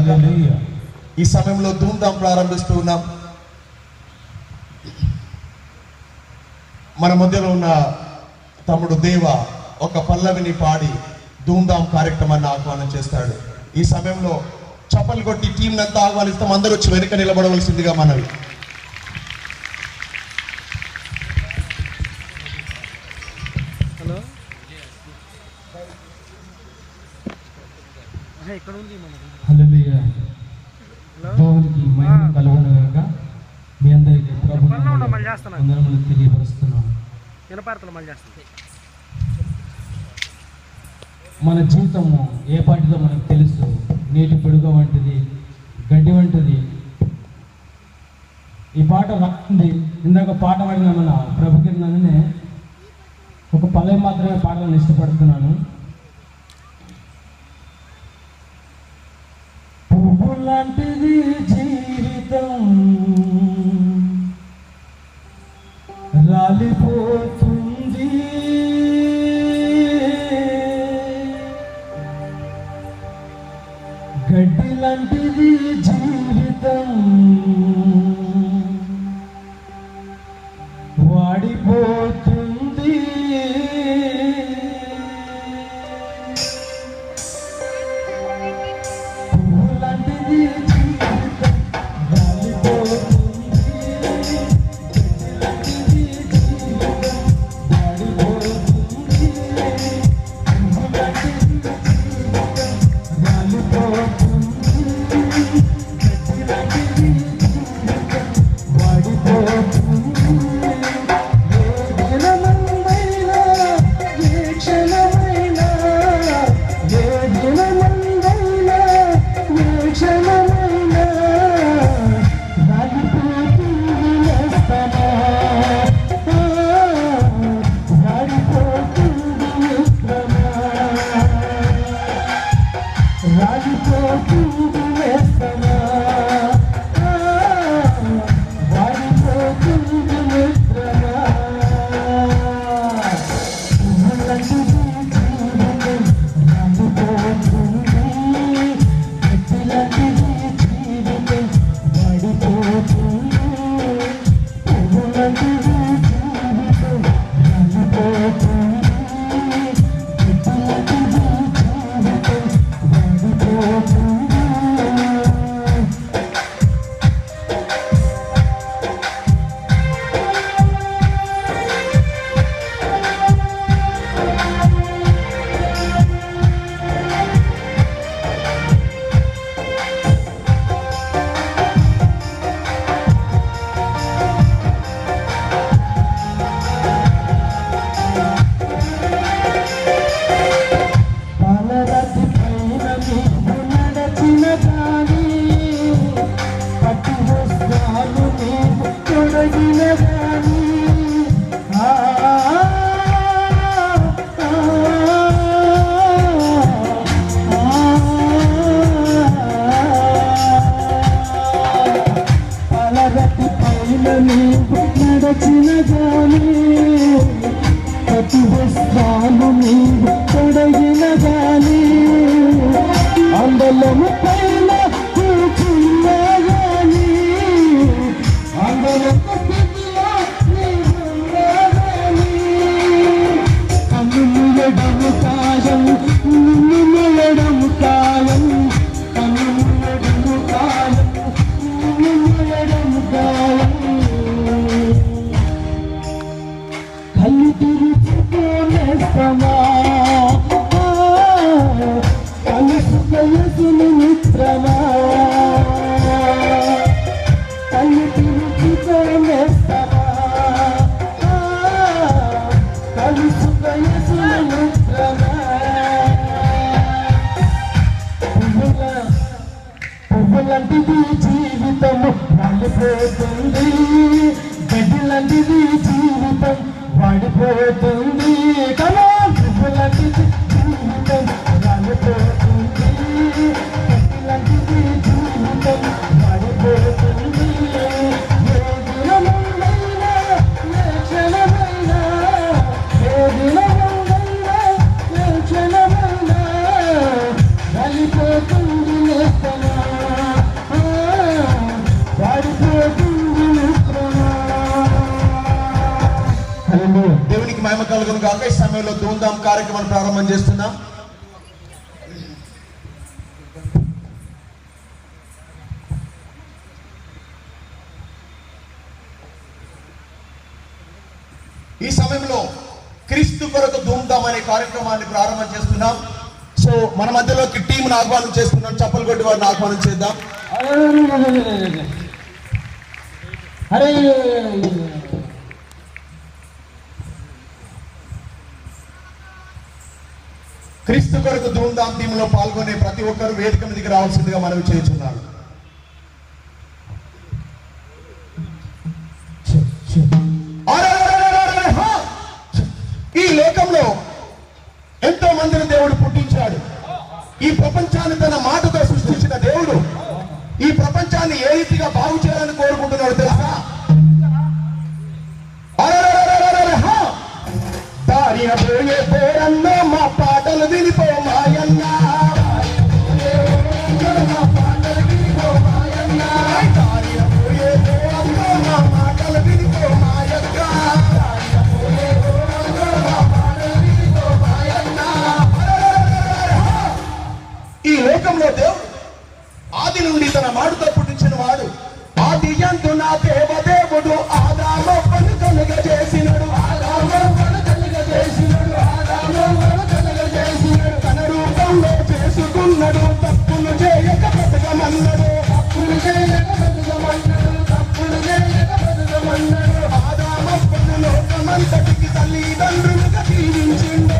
గాక. ఈ సమయంలో ధూమ్ధాం ప్రారంభిస్తూ ఉన్నాం. మన మధ్యలో ఉన్న తమ్ముడు దేవ ఒక పల్లవిని పాడి ధూమ్ధాం కార్యక్రమాన్ని ఆహ్వానం చేస్తాడు. ఈ సమయంలో చప్పలు కొట్టి టీం అంతా ఆహ్వానిస్తాం. అందరూ వచ్చి వెనుక నిలబడవలసిందిగా మనవి. దేవునికి మహిమ కలుగునుగాక. మీ అందరికీ వందనములు తెలియపరుస్తున్నాం. మన జీవితము ఏ పాటిదో మనకు తెలుసు. నీటి పిడుగ వంటిది, గడ్డి వంటిది. ఈ పాట రాసింది ఇందాక పాట పాడిన మన ప్రభుకిరణనే. ఒక పల్లవి మాత్రమే పాటలను ఇష్టపడుతున్నాను. పువ్వు లాంటిది జీవితం రాలిపోతుంది, గడ్డి లాంటిది జీవితం వాడిపోతుంది. జీవితము రాలిపోతుంది, గడ్డి లాంటిది జీవితం వాడిపోతుంది. కదా పువ్వు లాంటిది జీవితం రాలిపోతుంది, గడ్డి లాంటిది జీవితం వాడిపోతుంది. ఏ దినముందైనా ఏ క్షణమైనా, ఏ దినముందైనా ఏ క్షణమైనా రాలిపోతుంది నేస్తమా. హల్లెలూయా. దేవునికి మహిమ కలుగును గాక. ఈ సమయంలో ధూమ్ధాం కార్యక్రమాన్ని ప్రారంభం చేస్తున్నాం. ఈ సమయంలో క్రీస్తు కొరకు ధూమ్ధాం అనే కార్యక్రమాన్ని ప్రారంభం చేస్తున్నాం. సో మన మధ్యలోకి టీంను ఆహ్వానం చేస్తున్నాం. చప్పలు కొట్టి వారిని ఆహ్వానం చేద్దాం. అరే క్రీస్తు కొరకు ధూమ్ధాం టీంలో పాల్గొనే ప్రతి ఒక్కరు వేదిక మీదకి రావాల్సిందిగా మనవి చేస్తున్నాను. ఈ లోకంలో ఎంతో మందిని దేవుడు పుట్టించాడు. ఈ ప్రపంచాన్ని తన మాటతో సృష్టించిన దేవుడు ఈ ప్రపంచాన్ని ఏ రీతిగా బాగు చేయాలని కోరుకుంటున్నాడు తెలుసా? దారిన పోయే పేరన్న మా పాటలు వినిపో మాయన్న, దారిన పోయే పేరన్న మా మాటలు వినిపో మాయక్క. ఈ లోకంలో దేవుడు ఆది నుండి తన మాటతో పుట్టించిన వాడు. ఆది యందు నా దేవదేవుడు ఆదామవ్వను కలుగ చేసినడు, తన రూపంలో చేసుకున్నాడు. తప్పులు చేయక బ్రతకమన్నాడు, ఆదామవ్వను లోకమంతటికి తల్లిదండ్రులుగా దీవించిండు.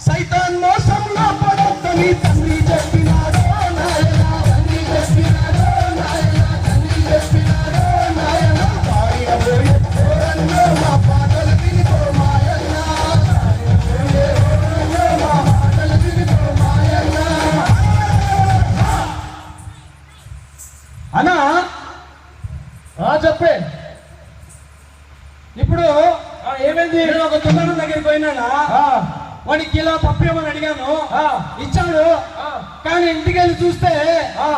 సైతాన్ మోసంలో పడొద్దని తండ్రి చెప్పినాడు నాయనా, తండ్రి చెప్పినాడు నాయనా, తండ్రి చెప్పినాడు నాయనా. దారిన పోయే పోరన్నో మా పాటలు వినిపో మాయన్న, దారిన పోయే పోరన్నో మా పాటలు వినిపో మాయన్న. అన్నా చెప్పే. ఇప్పుడు ఏమైంది? నేను ఒక దుకాణం దగ్గరికి పోయినానా, వాడికి కిలో పప్పు ఏమని అడిగాను, ఇచ్చాడు. కానీ ఇంటికి వెళ్ళి చూస్తే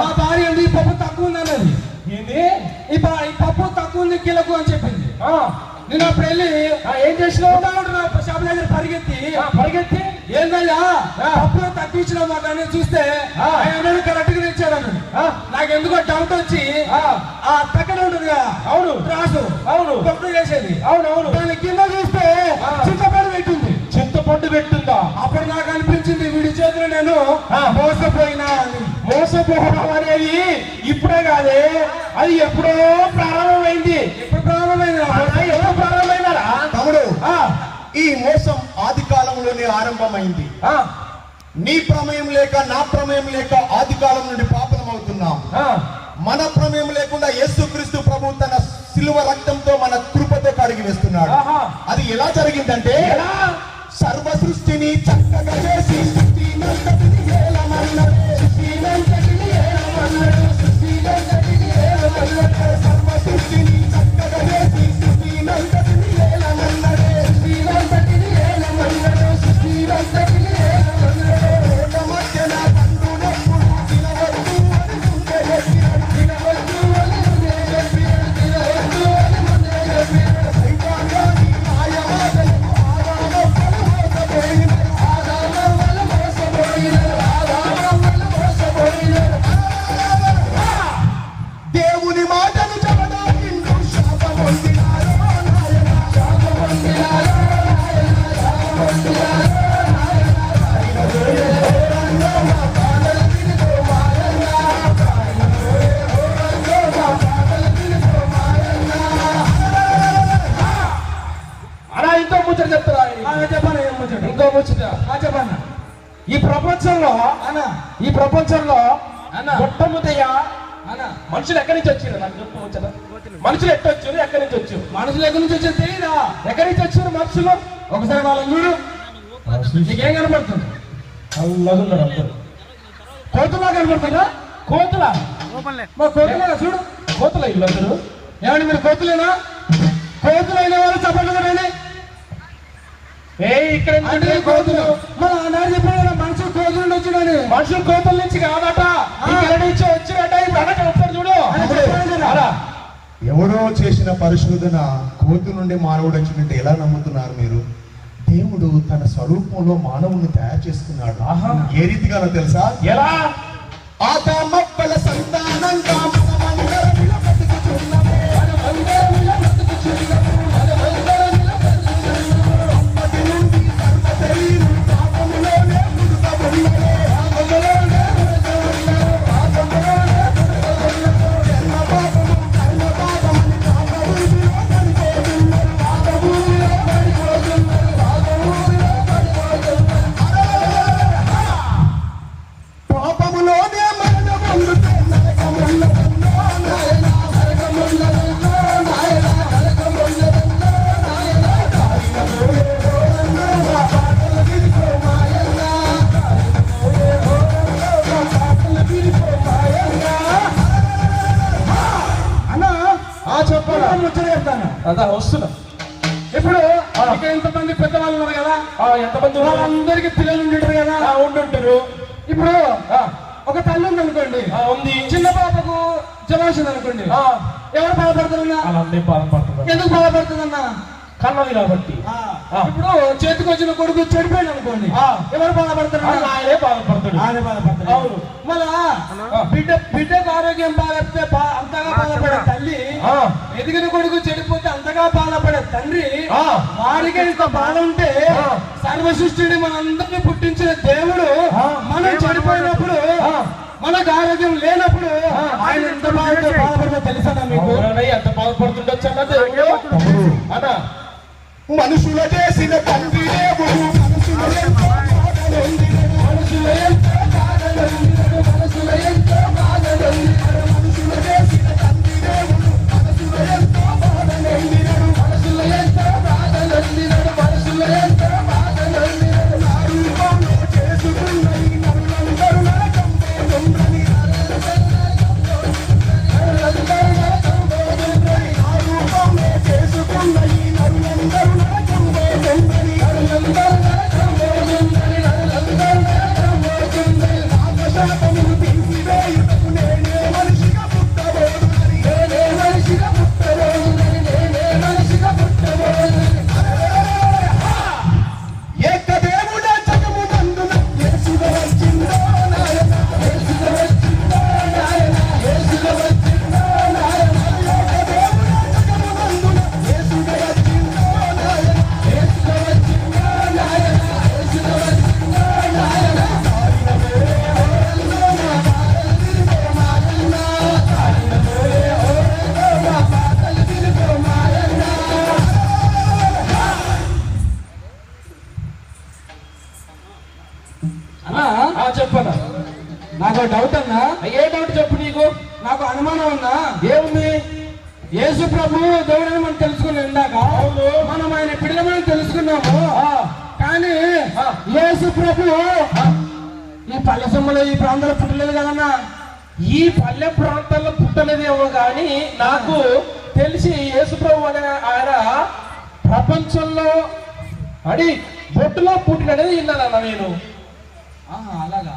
మా భార్య ఉంది, ఈ పప్పు తక్కువ ఉంది అన్నది. ఏంది? ఈ పప్పు తక్కువ ఉంది కిలోకు అని చెప్పింది. నేను అప్పుడు వెళ్ళి ఏం చేసినావు? షాప్ దగ్గర పరిగెత్తి ఏందయ్యా పప్పులో తక్కువ ఇచ్చినావు మాకు అని చూస్తే ఆయన కరెక్ట్ గా ఇచ్చాడు అన్నాడు. నాకు ఎందుకో డౌట్ వచ్చి ఆ తగ్గడ ఉంటుంది కదా, అవును రాసు, అవును పప్పు చేసేది, అవునవును, దాని కింద చూస్తే చింతపండు పెట్టింది. చింతపండు పెట్టిందా? అప్పుడు నాకు అనిపించింది వీడి చేతిలో నేను మోసపోయినా అని. మోసపోవడం అనేది ఇప్పుడే కాదే, అది ఎప్పుడో ప్రారంభమైంది. ఎప్పుడు ప్రారంభమైంది? ఎప్పుడు ప్రారంభమైనారా తమ్ముడు? ఈ మోసం ఆది కాలంలోనే ఆరంభమైంది. నీ ప్రమేయం లేక నా ప్రమేయం లేక ఆది కాలం నుండి పాపనం అవుతున్నాం. మన ప్రమేయం లేకుండా యేసుక్రీస్తు ప్రభు తన సిలువ రక్తంతో మన కృపతో కడిగి వేస్తున్నాడు. అది ఎలా జరిగిందంటే, సర్వ సృష్టిని చక్కగా చేసి సృష్టినంతటిని ఏలమన్నాడు, సృష్టినంతటిని ఏలమన్నాడు, సృష్టినంతటిని ఏలమన్నాడు. సర్వ సృష్టిని చక్కగా చేసి సృష్టినంతటిని ఏలమన్నాడు, సృష్టినంతటిని ఏలమన్నాడు, సృష్టినంతటిని ఏలమన్నాడు. రోడ్ల మధ్యన తండ్రుడెప్పుడు తినవద్దు అని ముందే చెప్పినాడు, తినవద్దు అని ముందే చెప్పినాడు, తినవద్దు అని ముందే చెప్పినాడు. సైతాన్ని మాయమాటలు దేవుని మాటను చెప్పడానికి శాపం పొందినారు నాయన, శాపం పొందినారు నాయన, శాపం పొందినారు నాయన. మా పాటలు వినిపో మాయన్న, మా పాటలు వినిపో మాయన్న. అలా ఇంకో ముచ్చట చెప్తారా? చెప్పాను. ఏం ముచ్చట? ఇంకో ముచ్చట చెప్పన్నా. ఈ ప్రపంచంలో మొట్టమొదటిగా మనుషులు ఎక్కడి నుంచి వచ్చారు? నాకు చెప్పు ముచ్చట. మనుషులు ఎట్టు వచ్చారు? ఎక్కడి నుంచి వచ్చారు? మనుషులు ఎక్కడి నుంచి వచ్చారు తెలీదా? ఎక్కడి నుంచి వచ్చారు మనుషులు? ఒకసారి వాళ్ళని చూడు, నీకేం కనపడుతుంది? కోతులా కనపడుతుందా? కోతులా? మా కోతులా చూడు, కోతులా ఇల్లు అందరూ. ఏమండి మీరు కోతులేనా? కోతులైన వాళ్ళు చెప్పండి. ఇక్కడ కోతులు మన అన్నారు చెప్పాడు కదా, మనుషులు కోతుల నుంచి వచ్చాడని. మనుషులు కోతుల నుంచి కాదట, ఇక్కడ నుంచి వచ్చినట్ట. ఇప్పుడు ఎవడో చేసిన పరిశోధన కోతి నుండి మానవుడు వచ్చినట్టు ఎలా నమ్ముతున్నారు మీరు? దేవుడు తన స్వరూపంలో మానవుని తయారు చేసుకున్నాడు. ఆహా. ఏ రీతిగానో తెలుసా? ఎలా? ఆదామవ్వల సంతానంగా మనమందరం ఇలా బతుకుతున్నాము. అప్పటి నుండి సర్వ శరీరం పాపములోనే ముడుకబడినదే. జన్మ పాపము, కర్మ పాపమని పాపభూమిలో పడిపోతున్నారు. పాపములోనే మరణం పొందుతే నరకమున్నదన్నో నాయనా, నరకమున్నదన్నో నాయనా, నరకమున్నదన్నో నాయనా. కాలినబోయే హోరన్నో మా పాటలు విరిపో మాయన్నా, కాలినబోయే హోరన్నో మా పాటలు విరిపో మాయన్నా. అన్నా చెప్పరా? ముచ్చట చెప్తాను. అదా వస్తున్నా. ఇప్పుడు ఇక్కడ ఎంతమంది పెద్దవాళ్ళు ఉన్నారు కదా, ఎంతమంది ఉన్నారు? వాళ్ళందరికీ పిల్లలు ఉంటుంటారు కదా. ఉండుంటారు. ఇప్పుడు ఒక తల్లి ఉంది అనుకోండి, ఉంది. చిన్న పాపకు జ్వరం వచ్చింది అనుకోండి, ఎవరు బాధపడుతుందన్నా? వాళ్ళందరూ బాధపడుతున్నారు. ఎందుకు బాధపడుతుందన్నా? కన్నది కాబట్టి. ఇప్పుడు చేతికి వచ్చిన కొడుకు చెడిపోయింది అనుకోండి, ఎవరు బాధపడుతున్నారు? ఆయనే బాధపడతాడు. ఆయన బాధపడతాడు. అవును. మళ్ళా బిడ్డకు ఆరోగ్యం బాగాలేకపోతే అంతగా బాధపడే తల్లి, ఎదిగిన కొడుకు చెడిపోతే అంతగా బాధపడే తండ్రి, వారికి ఇంత బాధ ఉంటే సర్వ సృష్టిని మనందరినీ పుట్టించిన దేవుడు మనం చెడిపోయినప్పుడు, మనకు ఆరోగ్యం లేనప్పుడు ఆయన ఎంత బాధపడుతుందో తెలుసా మీకు? ఎంత బాధపడుతుండొచ్చు అన్నది అన్నా. మనుషుల చేసిన తండ్రి దేవుడు మనుషుల ఎంతో బాధలొందినడు. మనుషుల ఎంతో బాధలొందినడు. మనుషుల ఎంతో బాధలొందినడు. మనుషుల చేసిన తండ్రి దేవుడు మనుషుల ఎంతో బాధలొందినడు. మనుషుల ఎంతో బాధలొందినడు. మనుషుల ఎంతో బాధలొందినడు. నా రూపంలో చేసుకున్న ఈ నరులందరూ నరకం పోతుందని. నరులందరూ నరకం పోతుందని. నా రూపంలో చేసుకున్న ఈ నరులందరూ నరకం పోతుందని. నరులందరూ నరకం పోతుందని. నరులందరూ నరకం పోతుందని. పాపశాపమును తీసివేయుటకు నేనే మనిషిగా పుట్టబోదునని. నేనే మనిషిగా పుట్టబోదునని. నేనే మనిషిగా పుట్టబోదునని. ఏకదేవుడే జగమునందున యేసుగా వచ్చిందో నాయనా. యేసుగా వచ్చిందో నాయనా. యేసుగా వచ్చిందో నాయనా. ఏకదేవుడే జగమునందున యేసుగా వచ్చిందో నాయనా. యేసుగా వచ్చిందో నాయనా. యేసుగా వచ్చిందో నాయనా. కాలినబోయే హోరన్నో మా పాటలు విరిపో మాయన్నా. కాలినబోయే హోరన్నో మా పాటలు విరిపో మాయన్నా. అన్నా చెప్పనా. నాకు డౌట్ అన్నా. ఏ డౌట్ చెప్పు నీకు. నాకు అనుమానం ఉందా? ఏముంది? యేసు ప్రభు దేవుడని మనం తెలుసుకున్నాం ఇందాక. మనం ఆయన పిల్లమని తెలుసుకున్నాము. కానీ యేసు ప్రభు ఈ పల్లె సొమ్ములో ఈ ప్రాంతంలో పుట్టలేదు కదన్నా. ఈ పల్లె ప్రాంతాల్లో పుట్టలేదేమో కానీ నాకు తెలిసి యేసుప్రభు అనే ఆయన ప్రపంచంలో అడి బొట్టులో పుట్టినది విన్నానన్న నేను. అలాగా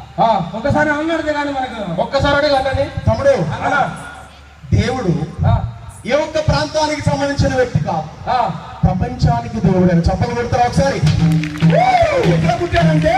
ఒకసారి అన్నాడు కానీ మనకు ఒక్కసారి అడిగానని. తమ్ముడు, అన్నా. దేవుడు ఏ ఒక్క ప్రాంతానికి సంబంధించిన వ్యక్తి కాదు, ప్రపంచానికి దేవుడు అని చెప్పలు పెడతారు ఒకసారి. ఎక్కడ పుట్టాడంటే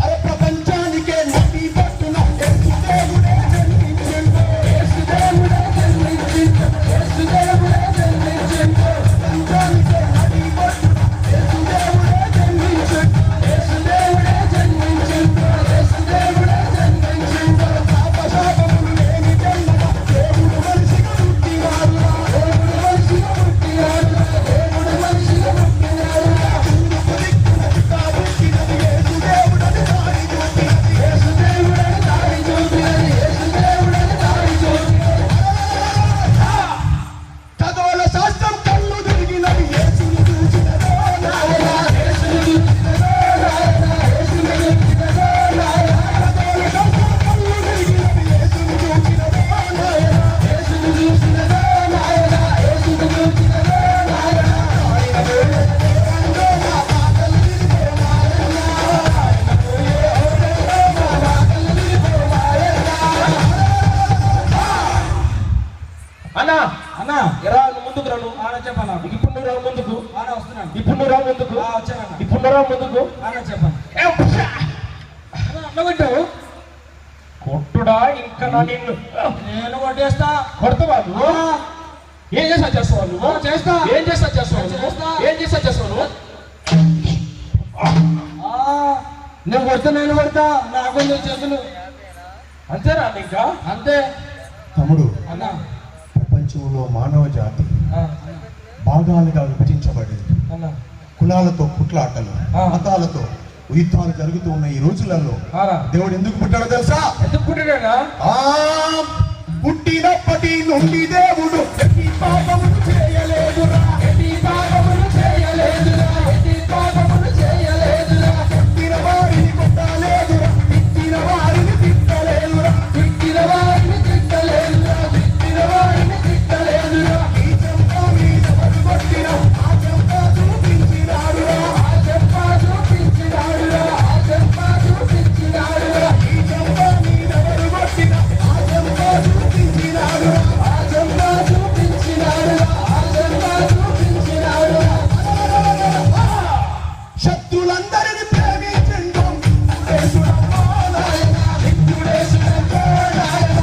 అరే ప్రపంచానికే నటి పట్టున యేసు దేవుడే జన్మించిండు. యేసు దేవుడే జన్మించిండు. యేసు దేవుడే జన్మించిండు. ప్రపంచానికే నటి పట్టున యేసు దేవుడే జన్మించిండు. యేసు దేవుడే జన్మించిండు. యేసు దేవుడే జన్మించిండు. పాపశాపములు లేని జన్మగా దేవుడు మనిషిగా పుట్టినాడు. దేవుడు మనిషిగా పుట్టినాడు. దేవుడు మనిషిగా పుట్టినాడు. దిక్కునది కాబుట్టినది యేసు అన్నా అన్నా ఎరా నువ్వు ముందుకు రా నువ్వు. ఆడ చెప్పన్నా ఇప్పుడు నువ్వు రా ముందుకు. ఆడ వస్తున్నాను ఇప్పుడు నువ్వు రా ముందుకు. వచ్చానన్నా ఇప్పుడు నువ్వు రా ముందుకు. ఆడ చెప్పాను ఏ పుషా! అట్లా కొట్టావు కొట్టుడా ఇంకా నా నిన్ను నేను కొట్టేస్తా కొడతావా నువ్వు? ఏం చేస్తా చేస్తావా నువ్వు? చేస్తా ఏం చేస్తా చేస్తావు నువ్వు? చేస్తా. ఏం చేస్తా చేస్తావు నువ్వు? నువ్వు కొడతా నేను కొడతా నాకు చేతులు అంతేనా ఇంకా? అంతే తమ్ముడు, అన్నా ప్రపంచంలో మానవ జాతి ఆ, భాగాలుగా విభజించబడింది. అన్నా కులాలతో కుట్లాటలు, మతాలతో యుద్ధాలు జరుగుతూ ఉన్న ఈ రోజులలో ఆరా. దేవుడు ఎందుకు పుట్టాడో తెలుసా? ఎందుకు పుట్టినాడా? ఆ పుట్టినప్పటి నుండి దేవుడు ఎట్టి పాపములు చేయలేదురా, ఎట్టి పాపములు చేయలేదురా, ఎట్టి పాపములు చేయలేదురా. పుట్టిన వారిని కొట్టలేదురా, తిట్టిన వారిని తిట్టలేదురా, తిట్టిన వారిని తిట్టలేదురా, తిట్టిన వారిని తిట్టలేదురా. ఈ చెంప మీద పడుకొట్టిన ఆ చెంప చూపించినాడురా, ఆ చెంప చూపించినాడురా, ఆ చెంప చూపించినాడురా. ఈ చెంప మీద పడుకొట్టిన ఆ చెంప చూపించినాడురా, ఆ చెంప చూపించినాడురా, ఆ చెంప చూపించినాడురా. శత్రులందరిని ప్రేమించండు యేసుడమ్మా నాయన, యేసుడమ్మా నాయన,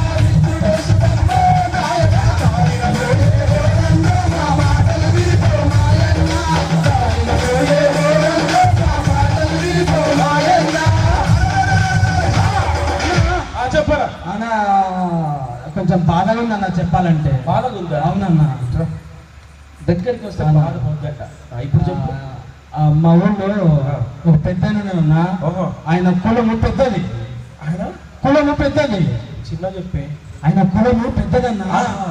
యేసుడమ్మా నాయన. దారిలో ఎవరన్నా మా మాటలు వినిపో మాయన్న, దారిలో ఎవరన్నా మా మాటలు వినిపో మాయన్న. చెప్పరా. అన్నా కొంచెం బాధగా ఉందన్న చెప్పాలంటే బాధగా ఉందా? అవునన్నా దగ్గరికి వస్తే అవునా. బాధ పోద్దట. ఇప్పుడు చెప్పు. మా ఊళ్ళో ఒక పెద్ద ఉన్నా ఓహో. ఆయన కులము పెద్దది, ఆయన కులము పెద్దది, చిన్న చెప్పే. ఆయన కులము పెద్దదన్నా,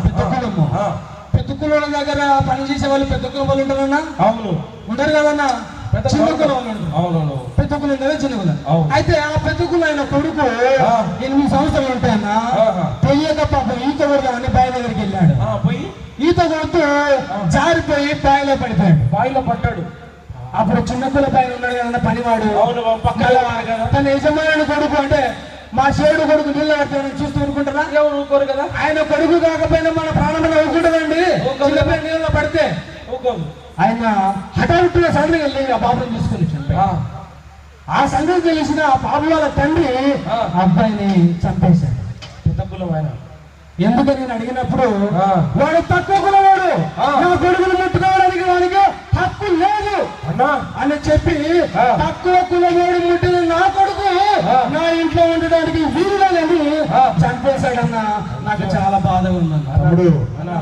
పెద్ద కులము. ఆ. పెద్ద కులం దగ్గర పని చేసే వాళ్ళు పెద్ద కులం వాళ్ళు ఉంటారన్నా, అవును. ఉంటారు కదన్నా. పెద్ద చిన్న కులం. కులం వాళ్ళు ఉంటారు. అవునవును. పెద్ద కులం కదా చిన్న కులం. అవును. అయితే ఆ పెద్ద కులం ఆయన కొడుకు ఆ. 8 సంవత్సరాలు ఉంటాయన్నా, ఆహా. తెలియక పాపం ఈత కొడదామని బావి దగ్గరికి వెళ్ళాడు. పోయి ఈత కొడుతూ జారిపోయి బావిలో పడిపోయాడు. బావిలో పట్టాడు. అప్పుడు చిన్న కుల పైన ఉన్నాడు కదా పనివాడు, అవును, పక్కన వాడు కదా. తన యజమాని కొడుకు అంటే మా శేడు కొడుకు నీళ్ళు పడతాడని చూస్తూ ఊరుకుంటారా? ఎవరు ఊరుకోరు కదా. ఆయన కొడుకు కాకపోయినా మన ప్రాణం ఊరుకుంటుందండి. చిన్నపిల్ల నీళ్ళలో పడితే ఊరుకోరు. ఆయన హఠాత్తుగా సందుకు వెళ్ళి ఆ బాబుని తీసుకుని చంపాడు. ఆ సందుకు తెలిసిన ఆ బాబు వాళ్ళ తండ్రి ఆ అబ్బాయిని చంపేశాడు. పెద్ద కులం ఆయన. ఎందుకు నేను అడిగినప్పుడు ఆ. వాడు తక్కువ కులవాడు, ఆ. నా కొడుకును ముట్టుకోవడానికి వాడికి హక్కు లేదు అన్నా అని చెప్పి ఆ. తక్కువ కులవాడు ముట్టిన నా కొడుకు ఆ. నా ఇంట్లో ఉండడానికి వీలులేదని ఆ. చంపేశాడన్న. నాకు చాలా బాధగా ఉందన్న. తమ్ముడు, అన్నా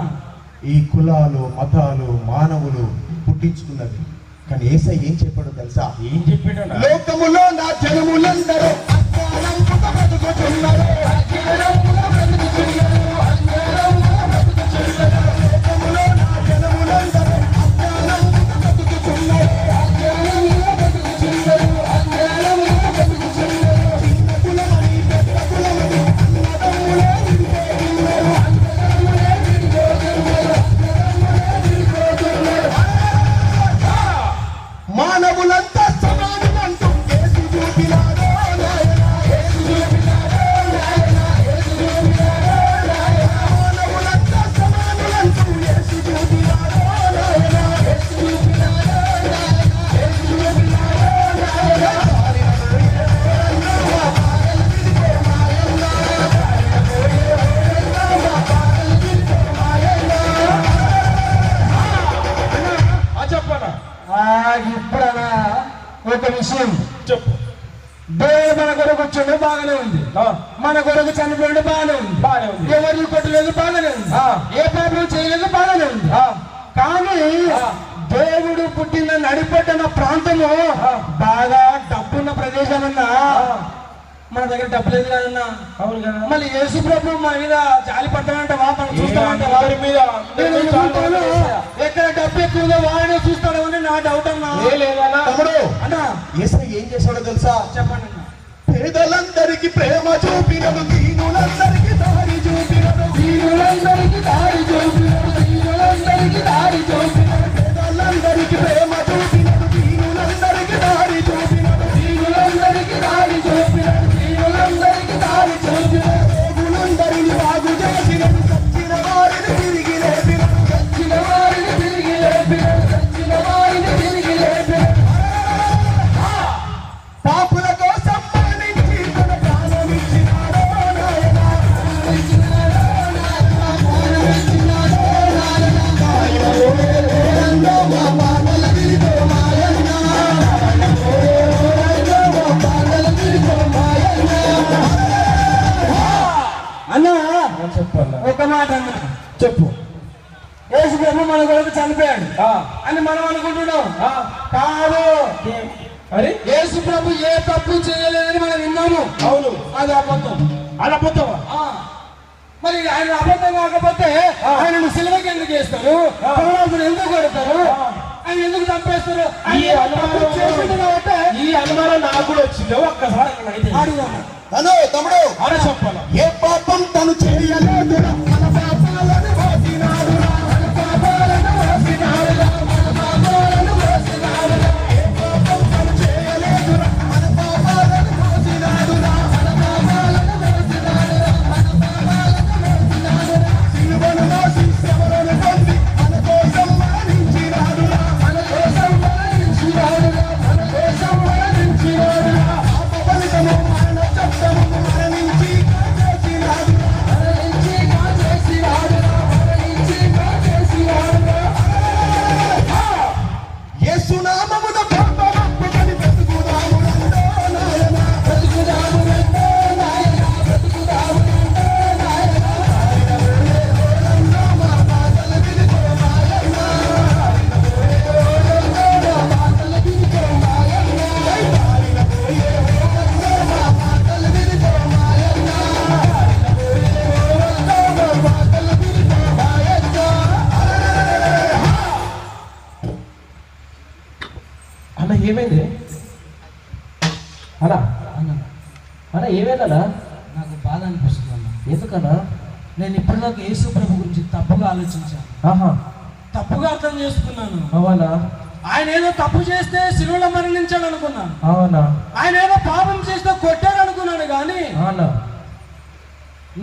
ఈ కులాలు మతాలు మానవులు పుట్టించుకున్నది, కానీ యేసయ్య ఏం చెప్పాడో తెలుసా? ఏం చెప్పాడు? లోకములో నా జనములందరూ అజ్ఞానముగా బ్రతుకుచున్నారు, అజ్ఞానముగా బ్రతుకుచున్నారు, అజ్ఞానముగా బ్రతుకుచున్నారు. లోకములో నా జనములందరూ అజ్ఞానముగా బ్రతుకుచున్నారు, అజ్ఞానముగా బ్రతుకుచున్నారు, అజ్ఞానముగా బ్రతుకుచున్నారు. చిన్న కులమని పెద్ద కులమని అన్నదమ్ములే విడిపోతున్నారు, అన్నదమ్ములే విడిపోతున్నారు, అన్నదమ్ములే విడిపోతున్నారు. మానవులంతా సమానమంటూ యేసు చూపినాడో నాయన, యేసు చూపినాడో నాయన, యేసు చూపినాడో నాయన. మానవులంతా సమానులంటూ యేసు చూపినాడో నాయన, యేసు చూపినాడో నాయన, యేసు చూపినాడో నాయన. దారిలో ఎవరన్నా మా బాధలు విడిపో మాయన్న, దారిలో ఎవరన్నా మా బాధలు విడిపో మాయన్న. చెప్పనా? ఇప్పుడనా ఒక విషయం చెప్పు. దేవుడు మన కొరకు వచ్చాడు బాగానే ఉంది, ఆ. మన కొరకు చనిపోయాడు బాగానే ఉంది, బాగానే ఉంది. ఎవరు కొట్టలేదు బాగానే ఉంది, ఆ. ఏ పాపం చేయలేదు బాగానే ఉంది. ఆ. కానీ ఆ. దేవుడు పుట్టిన నడిపట్టిన ప్రాంతము ఆ. బాగా డబ్బున్న ప్రదేశమన్నా, మన దగ్గర డబ్బు లేదు కదన్నా. అవును కదా. మళ్ళీ యేసు ప్రభు మన మీద జాలి పడతాడంటవా, మనం చూస్తామంటవా? అందరి మీద నేను అనుకుంటాను, ఎక్కడ డబ్బు ఎక్కువగా వాడినే చూస్తాడు అని నా డౌట్ అన్నా. లేదన్నా. తమ్ముడు, అన్నా యేసయ్య ఏం చేశాడో తెలుసా? చెప్పండి అన్నా. పేదలందరికీ ప్రేమ చూపినడు, దీనులందరికీ దారి చూపినడు, దీనులందరికీ దారి చూపినడు, దీనులందరికీ దారి చూపినడు. పేదలందరికీ ప్రేమ చూపినడు, దీనులందరికీ దారి చూపినడు, దీనులందరికీ దారి చూపినడు, దీనులందరికీ దారి చూపినడు. రోగులందరినీ బాగు చేసినడు, చచ్చిన వారిని తిరిగి అన్నా చెప్పన్నా ఒక మాట అన్న, చెప్పు. యేసు ప్రభు మన కొరకు చనిపోయాడు ఆ, అని మనం అనుకుంటున్నాం. ఆ, కాదు, మరి యేసు ప్రభు ఏ తప్పు చేయలేదని మనం విన్నాము. అవును, అది అబద్ధం. అలా పోతావా? ఆ, మరి ఆయన అబద్ధం కాకపోతే ఆయనను సిలువకి ఎందుకు చేస్తారు? పౌరాజును ఎందుకు కొడతారు? ఆయన ఎందుకు చంపేస్తారు? ఆయన ఈ తప్పు చేసిండు కాబట్టి ఈ అనుమానం నాకు కూడా వచ్చింది. ఒక్కసారి నన్ను అడిగితే. అడుగుదాం. తను తమ్ముడు అలా చెప్పాలా? ఏ పాపం తను చేయలేదురా, మన పాపాలను మోసినాడురా, మన పాపాలను మోసినాడురా, మన పాపాలను మోసినాడురా. ఏ పాపం తను చేయలేదురా, మన పాపాలను మోసినాడురా, మన పాపాలను మోసినాడురా, మన పాపాలను మోసినాడురా. సిలువను మోసి శ్రమలను పొంది మన కోసం మరణించినాడురా, మన కోసం మరణించినాడురా, మన కోసం మరణించినాడురా. పాప ఫలితము మరణ చట్టము మరణించి కాచేసినాడురా, మరణించి కాచేసినాడురా, మరణించి కాచేసినాడురా. యేసు నామమున పాపమప్పుకొని బ్రతుకుదాము రండో నాయనా, బ్రతుకుదాము రండో నాయనా, బ్రతుకుదాము రండో నాయనా. రండో మా బాధల విడితో మాయన్నా, రండో మా బాధల విడితో మాయన్నా. దారిన పోయే రండో మా బాధల విడితో మాయన్నా, రండో మా బాధల విడితో మాయన్నా. అన్న ఏమైంది? అలా అన్న ఏమైందన్నా? నాకు బాధ అనిపిస్తుంది అన్న. ఎందుకన్నా? నేను ఇప్పటిదాకా యేసు ప్రభు గురించి తప్పుగా ఆలోచించాను, ఆహా, తప్పుగా అర్థం చేసుకున్నాను. అవునా ఆయన ఏదో తప్పు చేస్తే శిలువలో మరణించాడు అనుకున్నాను. అవునా ఆయన ఏదో పాపం చేస్తే కొట్టాడు అనుకున్నాను. కానీ అవునా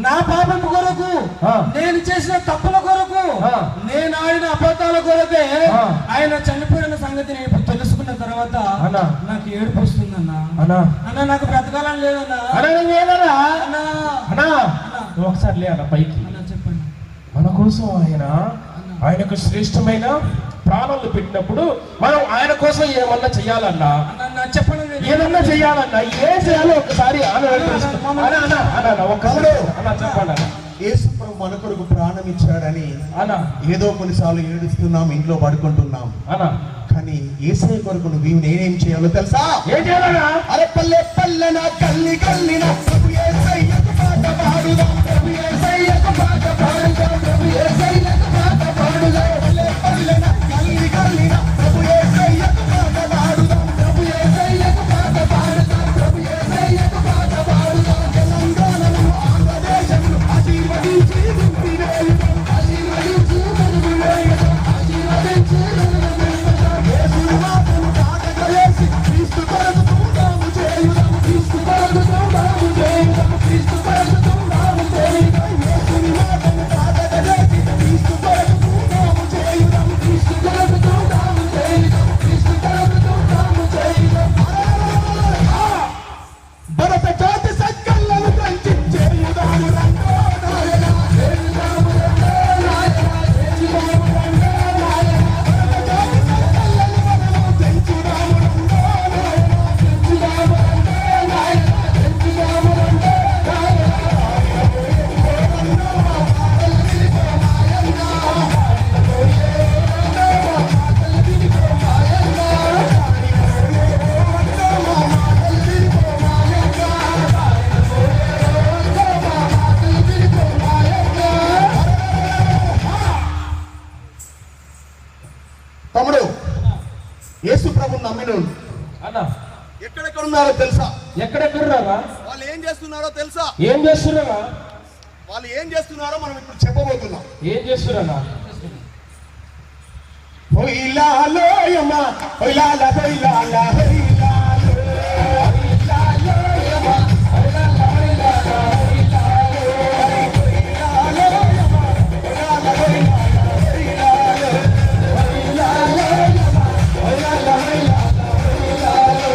నా పాపం కొరకు, ఆ. నేను చేసిన తప్పుల కొరకు, ఆ. నేను ఆడిన అబద్ధాల కొరకే ఆ. ఆయన చనిపోయిన సంగతి నేను ఇప్పుడు తెలుసుకున్న తర్వాత అన్నా. నాకు ఏడుపు వస్తుందన్నా. అన్నా అన్న నాకు బ్రతకాలని లేదన్నా. అన్నా నువ్వేదన్నా? అన్నా అన్నా నువ్వు ఒకసారి లే అన్న పైకి. అన్నా చెప్పండి. మన కోసం ఆయనకు శ్రేష్టమైన ప్రాణాలు పెట్టినప్పుడు మనం ఆయన కోసం ఏమన్నా చెయ్యాలన్నా, అన్నా చెప్పండి. ఏదన్నా చెయ్యాలన్నా ఏం చేయాలో ఒకసారి ఒక్కసారి అన్నా చెప్పండి అన్న. యేసు ప్రభు మన కొరకు ప్రాణం ఇచ్చాడని అన్నా ఏదో కొన్నిసార్లు ఏడుస్తున్నాం, ఇంట్లో పడుకుంటున్నాం. అన్నా కానీ యేసయ్య కొరకు నువ్వు నేనేం చేయాలో తెలుసా? ఏం చేయాలన్నా? అరే పల్లె పల్లెన గల్లి గల్లిన ప్రభు యేసయ్యకు పాట పాడుదాం, ప్రభు యేసయ్యకు పాట పాడుదాం, ప్రభు యేసయ్యకు పాట పాడుదాం. పల్లె పల్లెన గల్లి గల్లిన ప్రభు యేసయ్యకు పాట పాడుదాం, ప్రభు యేసయ్యకు పాట పాడుదాం, ప్రభు యేసయ్యకు పాట పాడుదాం. తెలంగాణను ఆంధ్రదేశంలో ఆశీర్వదించి దింపివేయుదాం, ఆశీర్వదించి దింపివేయుదాం, ఆశీర్వదించి దింపివేయుదాం. యేసుని మాటను పాటగా వేసి క్రీస్తు కొరకు తుండాము చేయుదాం, క్రీస్తు కొరకు తుండాము చేయుదాం, క్రీస్తు కొరకు తుండాము చేయుదాం. యేసుని మాటను పాటగా వేసి క్రీస్తు కొరకు తుండాము చేయుదాం, క్రీస్తు కొరకు తుండాము చేయుదాం, క్రీస్తు కొరకు తుండాము చేయుదాం. భరత జాతి సంకల్లను పెంచి చేయుదాము రండో నాయనా, చేయుదాము రండో నాయనా, చేయుదాము రండో నాయనా. భరత జాతి సంకల్లను మనము పెంచుదాము రండో నాయనా, పెంచుదాము రండో నాయనా, పెంచుదాము రండో నాయనా. రండో మా బాధల విడితో మాయన్నా, రండో మా బాధల విడితో మాయన్నా, రండో మా బాధల విడితో మాయన్నా, రండో మా బాధల విడితో మాయన్నా. తమ్ముడు, యేసు ప్రభుని నమ్మినోళ్ళు అన్నా ఎక్కడెక్కడ ఉన్నారో తెలుసా? ఎక్కడెక్కడున్నారా? వాళ్ళు ఏం చేస్తున్నారో తెలుసా? ఏం చేస్తున్నారా? వాళ్ళు ఏం చేస్తున్నారో మనం ఇప్పుడు చెప్పబోతున్నాం. ఏం చేస్తున్నారా? హొయ్లాలోయమ్మ, హొయ్లాల హొయ్లాల హొయ్లాలో, హొయ్లాలోయమ్మ, హొయ్లాల హొయ్లాల హొయ్లాలో, హొయ్లాలోయమ్మ, హొయ్లాల హొయ్లాల హొయ్లాలో, హొయ్లాలోయమ్మ, హొయ్లాల హొయ్లాల హొయ్లాలో.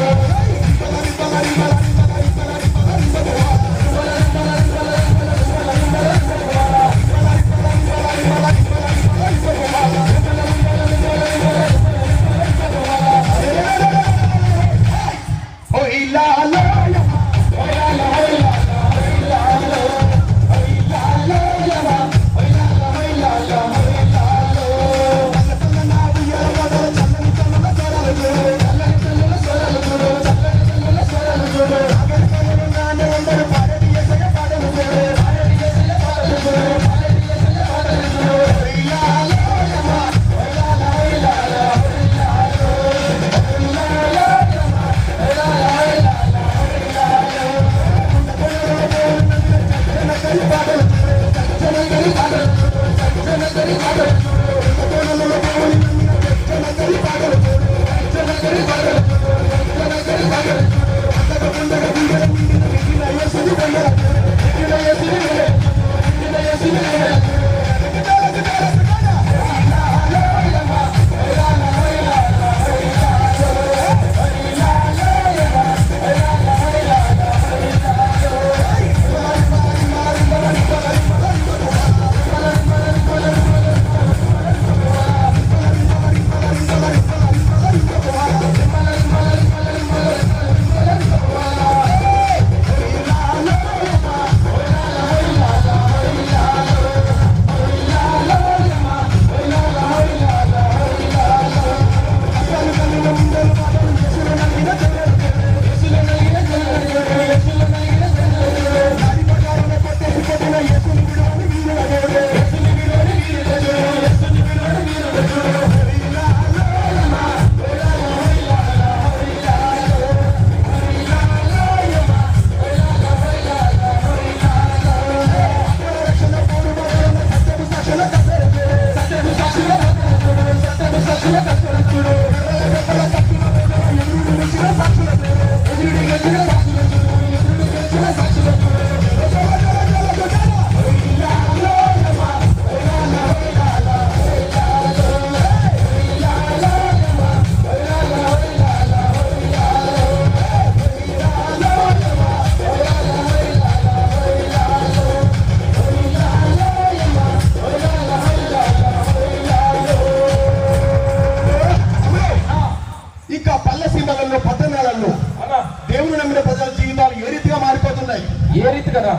ఏ రీతి కదా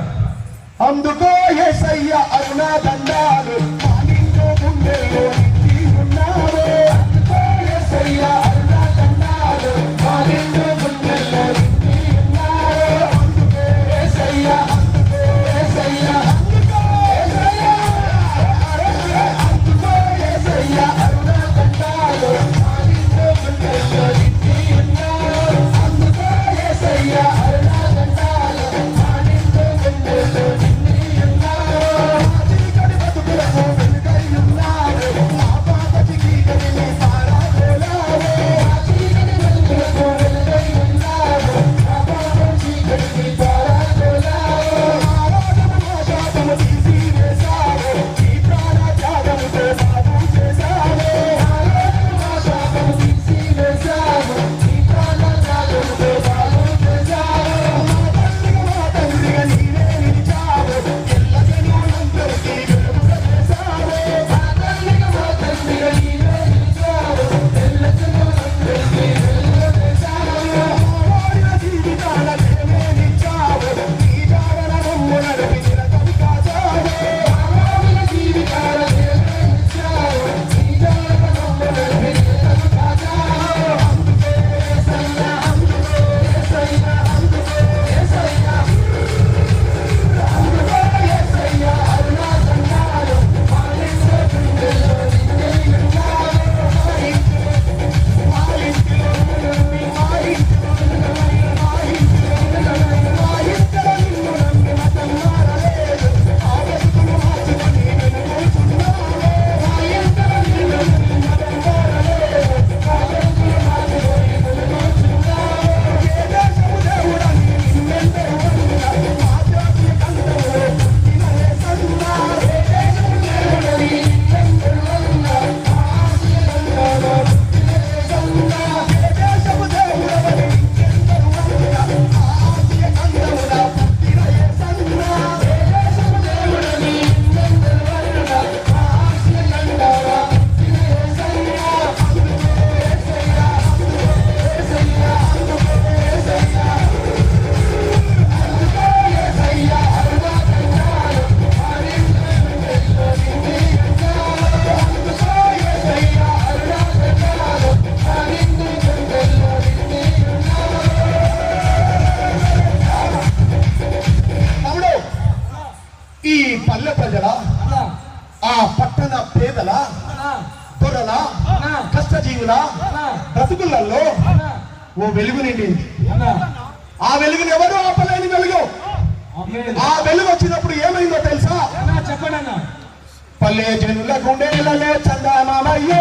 అందుకో యేసయ్య అరుణ దండాలు మా నిండు గుండెల్లో నిండి ఉన్నావే. అందుకో యేసయ్య అరుణ దండాలు మా నిండు గుండెల్లో నిండి ఉన్నావే. అందుకే యేసయ్య, అందుకే యేసయ్య, అందుకో యేసయ్య, అందుకో యేసయ్య అరుణ దండాలు మా నిండు గుండెల్లో నిండి ఉన్నావే. అందుకో యేసయ్య అరుణ దండాలు మా నిండు గుండెల్లో నిండి ఉన్నావే. చీకటి బతుకులకు వెలుగై ఉన్నావే. మా పాపకి చీకటిని పారదోలావే. చీకటి బతుకులకు వెలుగై ఉన్నావే. మా పాపకి చీకటిని పారదోలావే. మా రోగము మా శాపము తీసివేశావే. నీ ప్రాణ త్యాగముతో బాగు చేశావే. మా రోగము మా శాపము తీసివేశావే. నీ ప్రాణ త్యాగముతో బాగు చేశావే. మా తండ్రిగా నీవే నిలిచావే. ఎల్ల జనులందరికీ వెలుగుగా చేశావే. మా తండ్రిగా నీవే నిలిచావే. ఎల్ల జనులందరికీ వెలుగుగా చేశావే. ఓడిన జీవితాల జయమేనిచ్చావే. నీ జాడల మమ్ము నడిపి నిరతము కాచావే. ఓడిన జీవితాల జయమేనిచ్చావే. నీ జాడల మమ్ము నడిపి నిరతము కాచావే. అందుకే యేసయ్య, అందుకే యేసయ్య, అందుకే యేసయ్య, అందుకో యేసయ్య అరుణ దండాలు మా నిండు గుండెల్లో నిండి ఉన్నావే. మా ఇంటిలో నుండి, మా ఇంటిలో నుండి, మా ఇంటిలో నుండి, మా ఇంటిలో నిన్ను నమ్మి మతం మారలేదు. ఆ బతుకును మార్చుకొని వెలుగుతున్నావే. మా ఇంటిలో నిన్ను నమ్మి మతం మారలేదు. ఆ బతుకును మార్చుకొని వెలుగుతున్నావే. ఏ దేశము దేవుడని నిన్నెందరూ అన్నా. మా జాతి కందములో పుట్టిన యేసన్నా. ఏ దేశము దేవుడని నిన్నెందరూ అన్నా. మా ఆసియ కందములో పుట్టిన యేసన్నా. ఏ దేశము దేవుడని నిన్నెందరూ అన్నా. మా ఆసియ కందములో పుట్టిన యేసన్నా. ఏ దేశము దేవుడని నిన్నెందరూ అన్నా. మా ఆసియ కందములో పుట్టిన యేసన్నా. అందుకే యేసయ్య, అందుకే యేసయ్య, అందుకే యేసయ్య, అందుకో యేసయ్య అరుణ దండాలు మా నిండు గుండెల్లో నిండి ఉన్నావే. అందుకో యేసయ్య అరుణ దండాలు మా నిండు గుండెల్లో నిండి ఉన్నావే. తమ్ముడు, ఈ పల్లె ప్రజల, అన్నా ఆ పట్టణ పేదల, అన్నా దొరల, అన్నా కష్టజీవుల అన్నా బ్రతుకులలో అన్నా ఓ వెలుగు నిండింది. అన్నా ఆ వెలుగుని ఎవరు ఆపలేని వెలుగు. ఆమేన్. ఆ వెలుగు వచ్చినప్పుడు ఏమైందో తెలుసా? అన్నా చెప్పండి అన్నా. పల్లె జనుల గుండెలలో చందమామయ్యో